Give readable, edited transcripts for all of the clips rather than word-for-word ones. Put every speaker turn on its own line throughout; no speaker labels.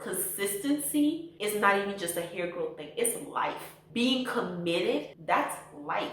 consistency is not even just a hair growth thing, it's life. Being committed, that's life.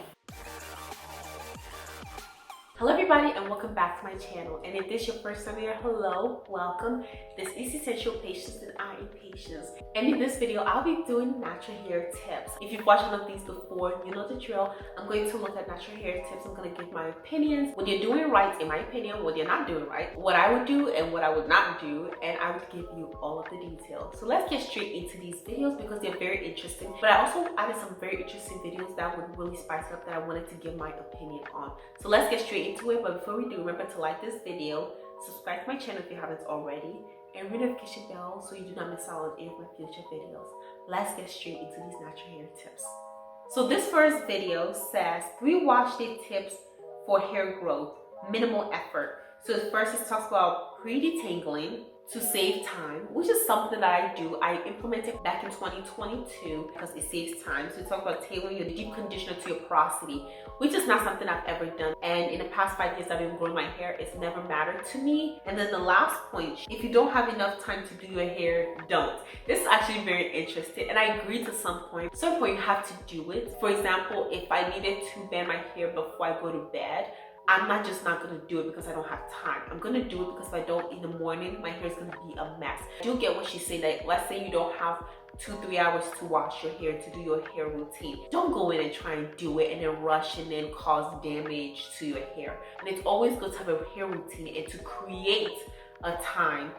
Hello everybody and welcome back to my channel, and if this is your first time here, hello, welcome. This is Essential Patience and I Am Patience, and in this video I'll be doing natural hair tips. If you've watched one of these before, you know the drill. I'm going to look at natural hair tips. I'm going to give my opinions, what you're doing right in my opinion, what you're not doing right, what I would do and what I would not do, and I would give you all of the details. So let's get straight into these videos because they're very interesting, but I also added some very interesting videos that would really spice it up that I wanted to give my opinion on. So let's get straight into it. But before we do, remember to like this video, subscribe to my channel if you haven't already, and ring the notification bell so you do not miss out on any of my future videos. Let's get straight into these natural hair tips. So this first video says 3 wash day tips for hair growth, minimal effort. So first it talks about pre-detangling to save time, which is something that I do. I implemented back in 2022 because it saves time. So we talk about tailoring your deep conditioner to your porosity, which is not something I've ever done. And in the past 5 years I've been growing my hair, it's never mattered to me. And then the last point, if you don't have enough time to do your hair, don't. This is actually very interesting, and I agree to some point. Some point you have to do it. For example, if I needed to band my hair before I go to bed, I'm not gonna do it because I don't have time. I'm gonna do it because if I don't in the morning, my hair is gonna be a mess. I do get what she's saying, that let's say you don't have 2-3 hours to wash your hair, to do your hair routine. Don't go in and try and do it and then rush and then cause damage to your hair. And it's always good to have a hair routine and to create a time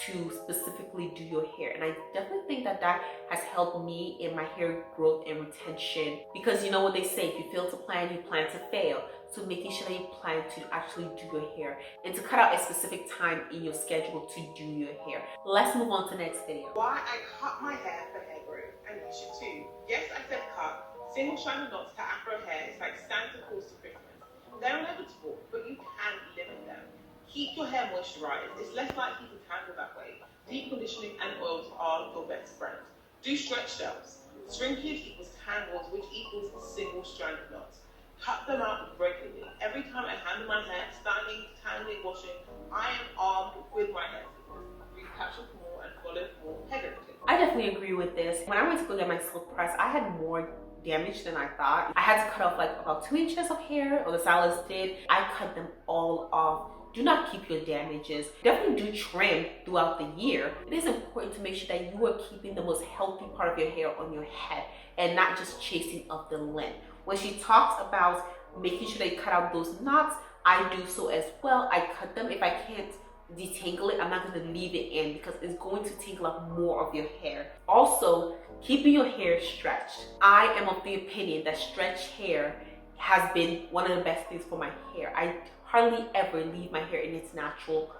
to specifically do your hair. And I definitely think that that has helped me in my hair growth and retention, because you know what they say, if you fail to plan, you plan to fail. So making sure that you plan to actually do your hair and to cut out a specific time in your schedule to do your hair. Let's move on to the next video.
Why I cut my hair for hair growth, and you should too. Yes, I said cut. Single strand knots to afro hair is like Santa Claus to Christmas. They're inevitable, but you can limit them. Keep your hair moisturized. It's less likely to tangle that way. Deep conditioning and oils are your best friend. Do stretch gels. Shrinkage equals tangles, which equals single strand knots. Cut them out regularly. Every time I handle my hair, styling, tangling, washing, I am armed with my hair scissors. Read caption for more and follow for more hair editing.
I definitely agree with this. When I went to go get my silk press, I had more damage than I thought. I had to cut off like about 2 inches of hair, or the stylist did. I cut them all off. Do not keep your damages. Definitely do trim throughout the year. It is important to make sure that you are keeping the most healthy part of your hair on your head and not just chasing up the length. When she talks about making sure that you cut out those knots, I do so as well. I cut them. If I can't detangle it, I'm not going to leave it in because it's going to tangle up more of your hair. Also, keeping your hair stretched. I am of the opinion that stretched hair has been one of the best things for my hair. I hardly ever leave my hair in its natural,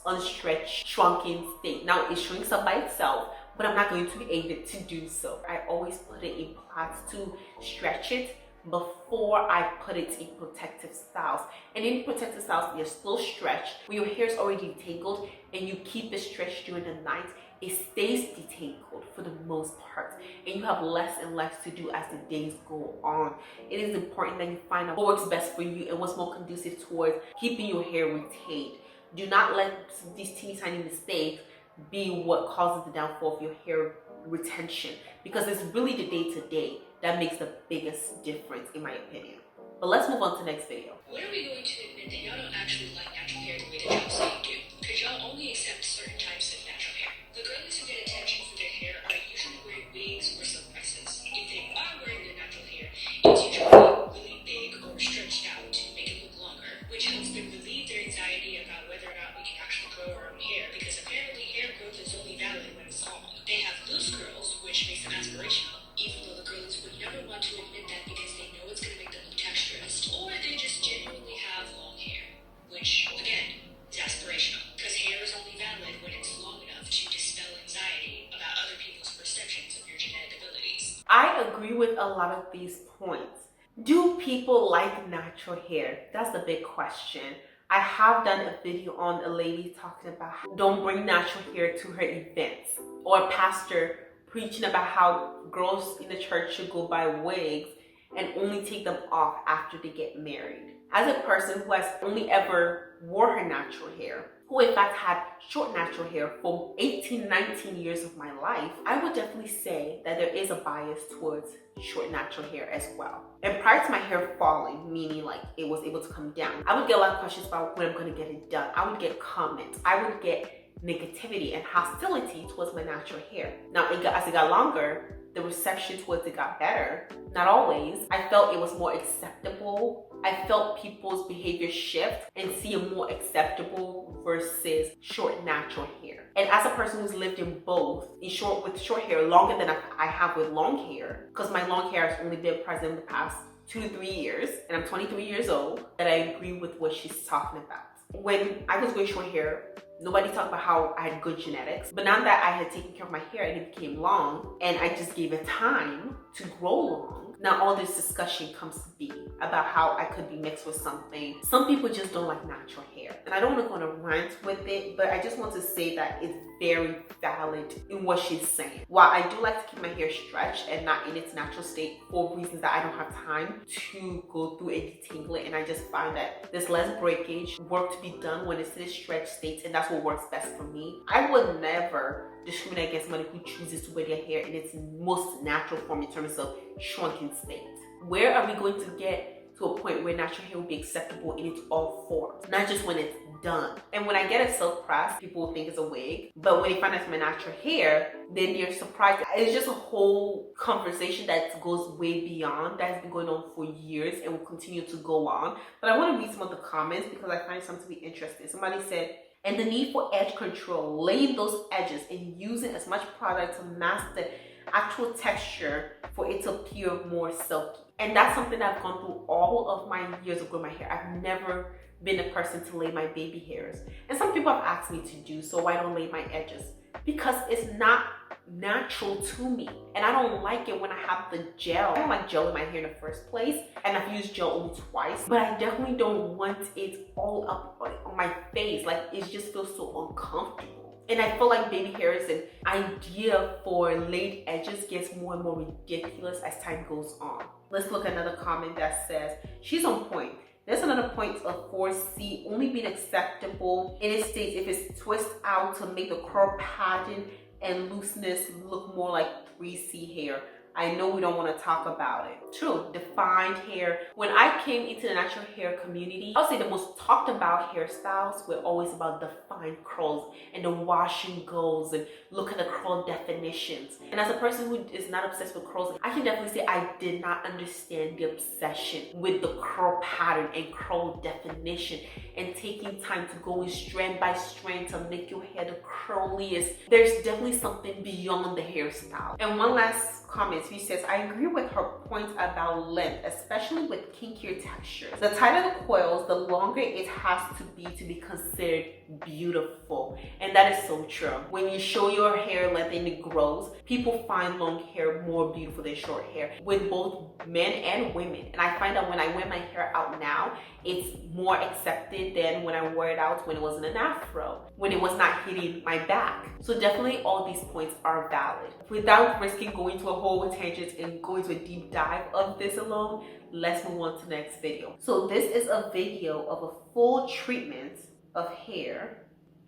unstretched, shrunken state. Now, it shrinks up by itself, but I'm not going to be able to do so. I always put it in plaits to stretch it before I put it in protective styles. And in protective styles, they're still stretched. When your hair is already detangled and you keep it stretched during the night, it stays detangled for the most part, and you have less and less to do as the days go on. It is important that you find out what works best for you and what's more conducive towards keeping your hair retained. Do not let these teeny tiny mistakes be what causes the downfall of your hair retention, because it's really the day-to-day that makes the biggest difference in my opinion. But let's move on to the next video.
When are we going to admit that y'all don't actually like natural hair the way that y'all say you do? Because y'all only accept certain types of natural hair. The girlies who get attention for their hair are usually wearing wigs or sunglasses. If they are wearing their natural hair, it's usually really big or stretched out to make it look longer, which helps them relieve their anxiety about whether or not we can actually grow our own hair, because apparently hair growth is only valid when it's long. They have loose curls, which makes them aspirational, even though the girls would never want to admit that because they know it's going to make them look texturist, or they just genuinely have long hair, which again is aspirational, because hair is only valid when it's long enough to dispel anxiety about other people's perceptions of your genetic abilities.
I agree with a lot of these points. Do people like natural hair? That's the big question. I have done a video on a lady talking about how don't bring natural hair to her events, or a pastor preaching about how girls in the church should go buy wigs and only take them off after they get married. As a person who has only ever wore her natural hair, who in fact had short natural hair for 18, 19 years of my life, I would definitely say that there is a bias towards short natural hair as well. And prior to my hair falling, meaning like it was able to come down, I would get a lot of questions about when I'm going to get it done. I would get comments. I would get negativity and hostility towards my natural hair. Now, as it got longer, the reception towards it got better. Not always. I felt it was more acceptable. I felt people's behavior shift and see a more acceptable versus short natural hair. And as a person who's lived in both, with short hair longer than I have with long hair, because my long hair has only been present in the past 2 to 3 years, and I'm 23 years old, that I agree with what she's talking about. When I was with short hair, nobody talked about how I had good genetics. But now that I had taken care of my hair and it became long, and I just gave it time to grow long, now all this discussion comes to be about how I could be mixed with something. Some people just don't like natural hair. And I don't want to go on a rant with it, but I just want to say that it's very valid in what she's saying. While I do like to keep my hair stretched and not in its natural state for reasons that I don't have time to go through and detangle it, and I just find that there's less breakage, work to be done when it's in its stretched state, and that's what works best for me. I would never discriminate against somebody who chooses to wear their hair in its most natural form in terms of shrunken state. Where are we going to get to a point where natural hair will be acceptable in its all forms, not just when it's done? And when I get a silk press, people will think it's a wig, but when they find out it's my natural hair, then they're surprised. It's just a whole conversation that goes way beyond, that has been going on for years and will continue to go on. But I want to read some of the comments because I find some to be interesting. Somebody said, and the need for edge control, laying those edges and using as much product to mask the actual texture for it to appear more silky. And that's something I've gone through all of my years of growing my hair. I've never been a person to lay my baby hairs. And some people have asked me to do so. Why don't lay my edges? Because it's not natural to me, and I don't like it when I have the gel. I don't like gel in my hair in the first place, and I've used gel only twice, but I definitely don't want it all up on my face. Like, it just feels so uncomfortable. And I feel like baby hair is an idea for laid edges gets more and more ridiculous as time goes on. Let's look at another comment that says, she's on point. There's another point of 4C only being acceptable in it states if it's twisted out to make the curl pattern and looseness look more like 3C hair. I know we don't want to talk about it. True, defined hair. When I came into the natural hair community, I would say the most talked about hairstyles were always about defined curls and the wash and goes and look at the curl definitions. And as a person who is not obsessed with curls, I can definitely say I did not understand the obsession with the curl pattern and curl definition and taking time to go in strand by strand to make your hair the curliest. There's definitely something beyond the hairstyle. And one last comment, he says, I agree with her point about length, especially with kinkier textures. The tighter the coils, the longer it has to be considered beautiful. And that is so true. When you show your hair length and it grows, people find long hair more beautiful than short hair, with both men and women. And I find that when I wear my hair out now, it's more accepted than when I wore it out when it was in an afro, when it was not hitting my back. So definitely all these points are valid. Without risking going to a whole tangent and going to a deep dive of this alone, let's move on to the next video. So this is a video of a full treatment of hair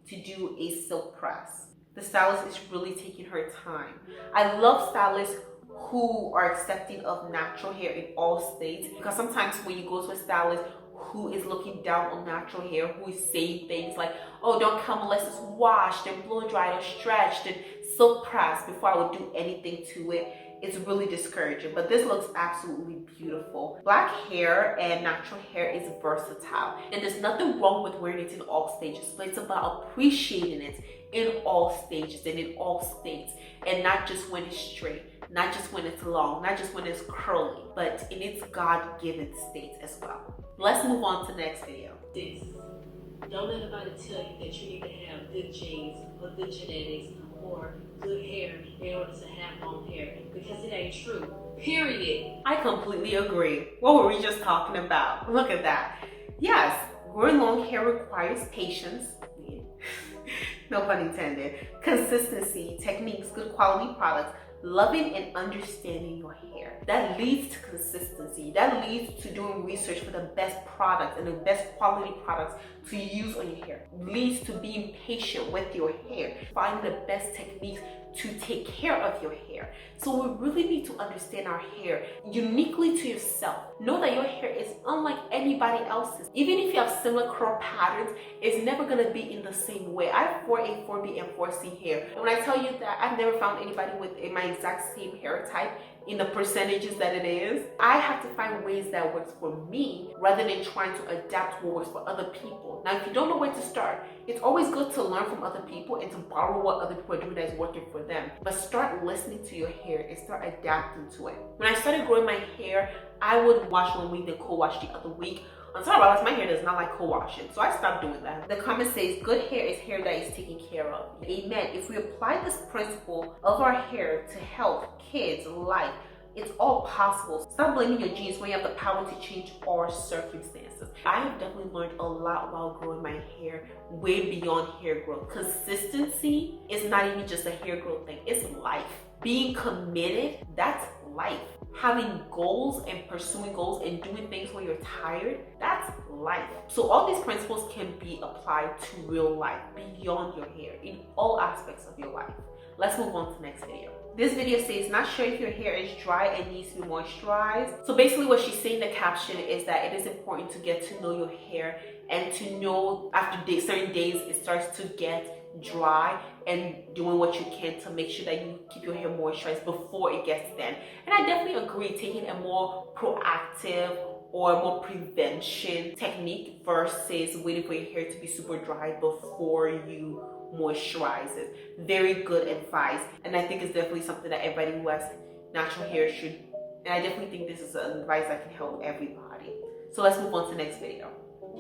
to do a silk press. The stylist is really taking her time. I love stylists who are accepting of natural hair in all states, because sometimes when you go to a stylist who is looking down on natural hair, who is saying things like, oh, don't come unless it's washed and blow dried or stretched and silk pressed before I would do anything to it, it's really discouraging. But this looks absolutely beautiful. Black hair and natural hair is versatile, and there's nothing wrong with wearing it in all stages, but it's about appreciating it in all stages and in all states, and not just when it's straight, not just when it's long, not just when it's curly, but in its God-given state as well. Let's move on to the next video.
Don't let anybody tell you that you need to have good genes or good genetics or good hair in order to have long hair, because it ain't true. Period.
I completely agree. What were we just talking about? Look at that. Yes, growing long hair requires patience. No pun intended. Consistency, techniques, good quality products, loving and understanding your hair. That leads to consistency. That leads to doing research for the best products and the best quality products to use on your hair. Leads to being patient with your hair, finding the best techniques to take care of your hair. So we really need to understand our hair uniquely to yourself. Know that your hair is unlike anybody else's. Even if you have similar curl patterns, it's never gonna be in the same way. I have 4A, 4B, and 4C hair. And when I tell you that I've never found anybody with my exact same hair type in the percentages that it is, I have to find ways that works for me rather than trying to adapt what works for other people. Now, if you don't know where to start, it's always good to learn from other people and to borrow what other people are doing that is working for them. But start listening to your hair and start adapting to it. When I started growing my hair, I would wash one week, then co-wash the other week. Until I realized my hair does not like co-washing, so I stopped doing that. The comment says, good hair is hair that is taken care of. Amen. If we apply this principle of our hair to health, kids, life, it's all possible. Stop blaming your genes when you have the power to change our circumstances. I have definitely learned a lot while growing my hair, way beyond hair growth. Consistency is not even just a hair growth thing, it's life. Being committed, that's life. Having goals and pursuing goals and doing things when you're tired, that's life. So all these principles can be applied to real life, beyond your hair, in all aspects of your life. Let's move on to the next video. This video says, not sure if your hair is dry and needs to be moisturized. So basically what she's saying in the caption is that it is important to get to know your hair and to know after certain days it starts to get dry, and doing what you can to make sure that you keep your hair moisturized before it gets thin. And I definitely agree, taking a more proactive or more prevention technique versus waiting for your hair to be super dry before you moisturize it. Very good advice, and I think it's definitely something that everybody who has natural hair should, and I definitely think this is an advice that can help everybody. So let's move on to the next video.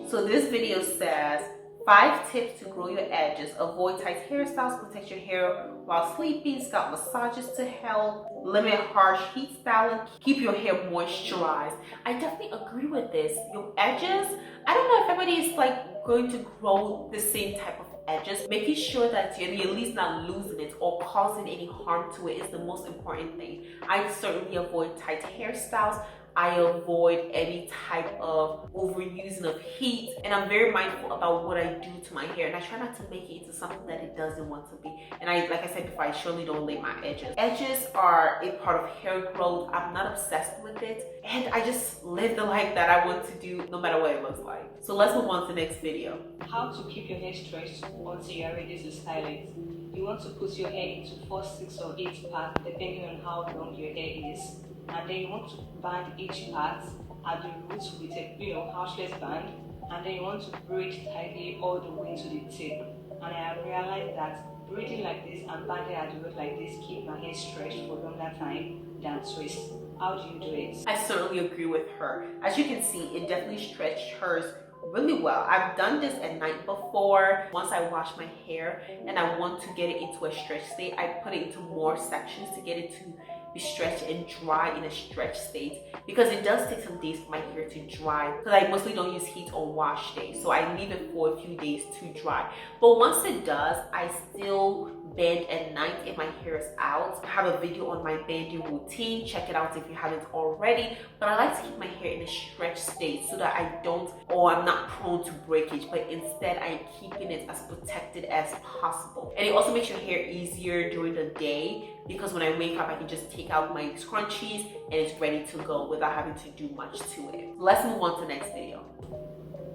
So this video says, 5 tips to grow your edges. Avoid tight hairstyles, protect your hair while sleeping, scalp massages to help, limit harsh heat styling, keep your hair moisturized. I definitely agree with this. Your edges, I don't know if everybody is like going to grow the same type of edges. Making sure that you're at least not losing it or causing any harm to it is the most important thing. I certainly avoid tight hairstyles. I avoid any type of overusing of heat, and I'm very mindful about what I do to my hair, and I try not to make it into something that it doesn't want to be. And like I said before, I surely don't lay my edges. Edges are a part of hair growth. I'm not obsessed with it, and I just live the life that I want to do no matter what it looks like. So let's move on to the next video.
How to keep your hair stretched until you are ready to style it. You want to put your hair into 4, 6 or 8 parts depending on how long your hair is. And then you want to band each part at the roots with a houseless band, and then you want to braid tightly all the way to the tip. And I have realized that braiding like this and banding at the root like this keep my hair stretched for a longer time than twist. How do you do it?
I certainly agree with her. As you can see, it definitely stretched hers really well. I've done this at night before. Once I wash my hair and I want to get it into a stretch state, I put it into more sections to get it to be stretched and dry in a stretch state, because it does take some days for my hair to dry, because I mostly don't use heat on wash days, so I leave it for a few days to dry. But once it does, I still band at night if my hair is out. I have a video on my banding routine, check it out if you haven't already. But I like to keep my hair in a stretch state so that I'm not prone to breakage, but instead I'm keeping it as protected as possible. And it also makes your hair easier during the day, because when I wake up I can just take out my scrunchies and it's ready to go without having to do much to it. Let's move on to the next video.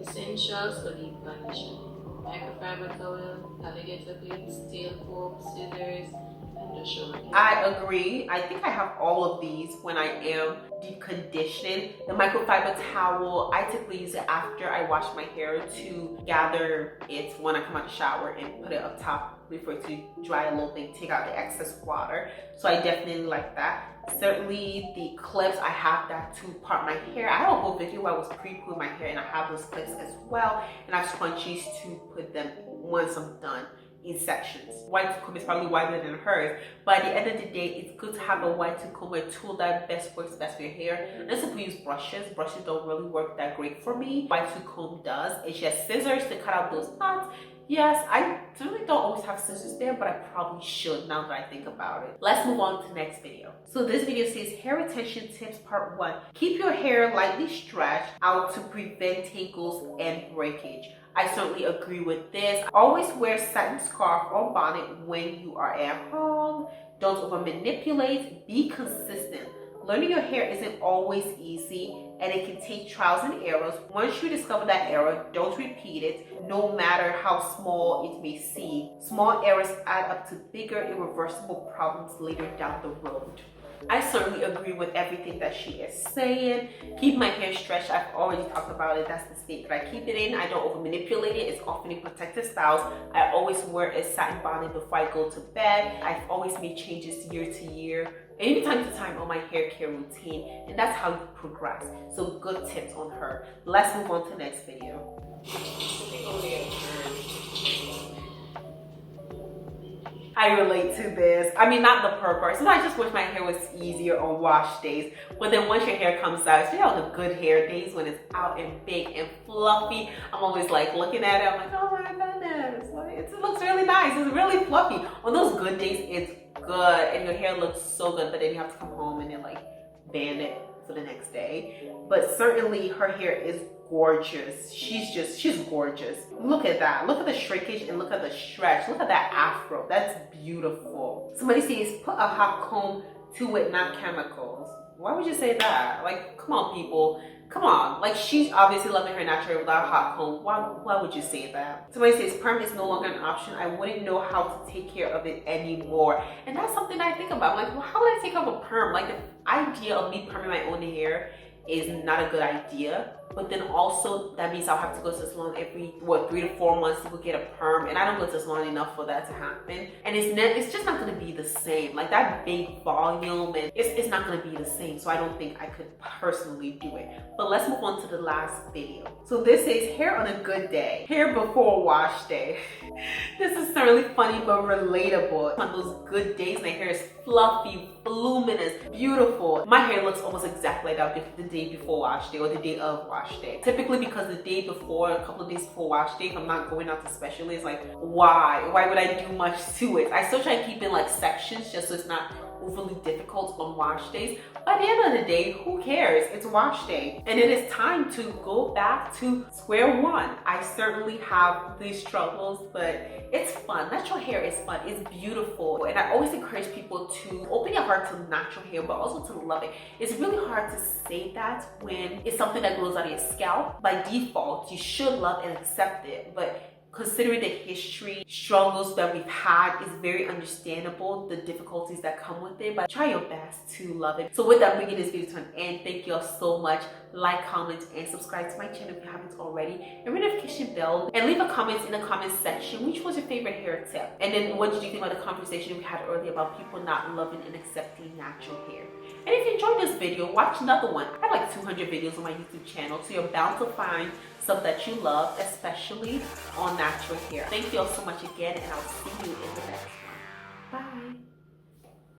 Essentials for deep conditioning: microfiber towel, alligator clips, steel fork, scissors, and the shower.
I agree. I think I have all of these when I am deep conditioning. The microfiber towel, I typically use it after I wash my hair to gather it when I come out the shower and put it up top before it to dry a little bit, take out the excess water. So I definitely like that. Certainly the clips, I have that to part my hair. I have a whole video where I was pre-pooing my hair and I have those clips as well. And I have scrunchies to put them once I'm done in sections. Y2 comb is probably wider than hers, but at the end of the day, it's good to have a Y2 comb, a tool that works best for your hair. And I simply use brushes. Brushes don't really work that great for me. Y2 comb does. It's just scissors to cut out those knots. Yes, I really don't always have scissors there, but I probably should now that I think about it. Let's move on to the next video. So this video says hair retention tips part 1. Keep your hair lightly stretched out to prevent tangles and breakage. I certainly agree with this. Always wear satin scarf or bonnet when you are at home. Don't over manipulate. Be consistent. Learning your hair isn't always easy, and it can take trials and errors. Once you discover that error, don't repeat it, no matter how small it may seem. Small errors add up to bigger, irreversible problems later down the road. I certainly agree with everything that she is saying. Keep my hair stretched. I've already talked about it. That's the state that I keep it in. I don't over manipulate it. It's often in protective styles. I always wear a satin bonnet before I go to bed. I've always made changes year to year, and even time to time on my hair care routine, and that's how you progress. So good tips on her. Let's move on to the next video. I relate to this. I mean, not the perm part. Sometimes I just wish my hair was easier on wash days. But then once your hair comes out, especially on the good hair days when it's out and big and fluffy, I'm always like looking at it. I'm like, oh my goodness, like, it looks really nice. It's really fluffy. On those good days, it's good and your hair looks so good. But then you have to come home and then like band it for the next day. But certainly her hair is gorgeous. She's gorgeous. Look at that. Look at the shrinkage and look at the stretch. Look at that afro. That's beautiful. Somebody says put a hot comb to it, not chemicals. Why would you say that? Like, come on, people. Come on. Like, she's obviously loving her natural hair without a hot comb. Why would you say that? Somebody says perm is no longer an option. I wouldn't know how to take care of it anymore. And that's something I think about. I'm like, well, how would I take care of a perm? Like, the idea of me perming my own hair is not a good idea. But then also that means I'll have to go to the salon every 3 to 4 months to go get a perm, and I don't go to the salon enough for that to happen. And it's just not going to be the same. Like that big volume, and it's not going to be the same. So I don't think I could personally do it. But let's move on to the last video. So this says hair on a good day, hair before wash day. This is certainly funny but relatable. On those good days, my hair is fluffy, voluminous, beautiful. My hair looks almost exactly like that the day before wash day or the day of wash day. Typically because the day before, a couple of days before wash day, if I'm not going out to specialists, like why would I do much to it? I still try to keep in like sections just so it's not overly difficult on wash days. But at the end of the day, who cares? It's wash day and it is time to go back to square one. I certainly have these struggles, but it's fun. Natural hair is fun. It's beautiful. And I always encourage people to open your heart to natural hair, but also to love it. It's really hard to say that when it's something that grows out of your scalp. By default, you should love and accept it, but considering the history, struggles that we've had, is very understandable, the difficulties that come with it, but try your best to love it. So with that, bringing this video to an end, thank you all so much. Like, comment, and subscribe to my channel if you haven't already, and ring the notification bell, and leave a comment in the comment section. Which was your favorite hair tip? And then what did you think about the conversation we had earlier about people not loving and accepting natural hair? And if you enjoyed this video, watch another one. I have like 200 videos on my YouTube channel, so you're bound to find some that you love, especially on natural hair. Thank you all so much again, and I'll see you in the next one. Bye.